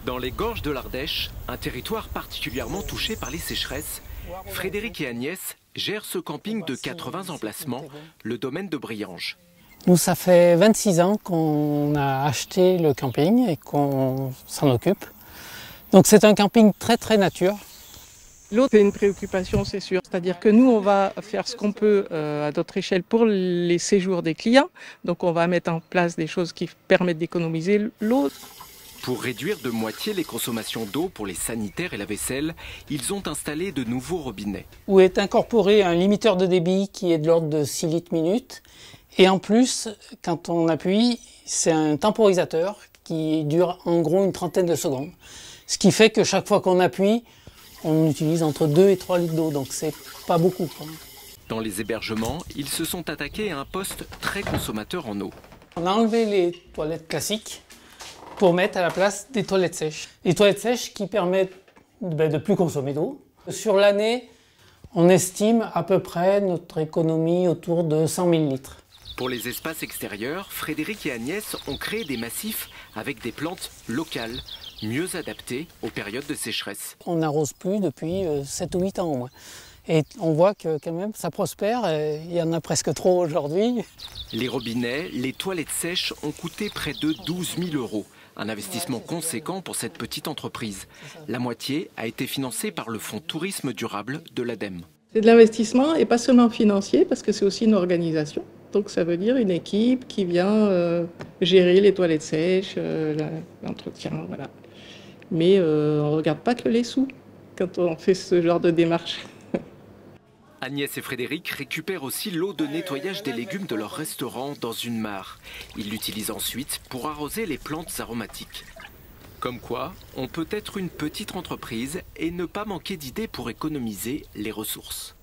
Dans les gorges de l'Ardèche, un territoire particulièrement touché par les sécheresses, Frédéric et Agnès gèrent ce camping de 80 emplacements, le domaine de Briange. Nous, ça fait 26 ans qu'on a acheté le camping et qu'on s'en occupe. Donc c'est un camping très nature. L'eau, c'est une préoccupation, c'est sûr. C'est-à-dire que nous, on va faire ce qu'on peut à notre échelle pour les séjours des clients. Donc on va mettre en place des choses qui permettent d'économiser l'eau. Pour réduire de moitié les consommations d'eau pour les sanitaires et la vaisselle, ils ont installé de nouveaux robinets. Où est incorporé un limiteur de débit qui est de l'ordre de 6 litres minute. Et en plus, quand on appuie, c'est un temporisateur qui dure en gros une trentaine de secondes. Ce qui fait que chaque fois qu'on appuie, on utilise entre 2 et 3 litres d'eau, donc c'est pas beaucoup. Dans les hébergements, ils se sont attaqués à un poste très consommateur en eau. On a enlevé les toilettes classiques pour mettre à la place des toilettes sèches. Les toilettes sèches qui permettent de plus consommer d'eau. Sur l'année, on estime à peu près notre économie autour de 100 000 litres. Pour les espaces extérieurs, Frédéric et Agnès ont créé des massifs avec des plantes locales, mieux adaptées aux périodes de sécheresse. On n'arrose plus depuis 7 ou 8 ans au moins. Et on voit que quand même ça prospère, il y en a presque trop aujourd'hui. Les robinets, les toilettes sèches ont coûté près de 12 000 €. Un investissement conséquent pour cette petite entreprise. La moitié a été financée par le fonds tourisme durable de l'ADEME. C'est de l'investissement et pas seulement financier, parce que c'est aussi une organisation. Donc ça veut dire une équipe qui vient gérer les toilettes sèches, l'entretien, voilà. Mais on ne regarde pas que les sous quand on fait ce genre de démarche. Agnès et Frédéric récupèrent aussi l'eau de nettoyage des légumes de leur restaurant dans une mare. Ils l'utilisent ensuite pour arroser les plantes aromatiques. Comme quoi, on peut être une petite entreprise et ne pas manquer d'idées pour économiser les ressources.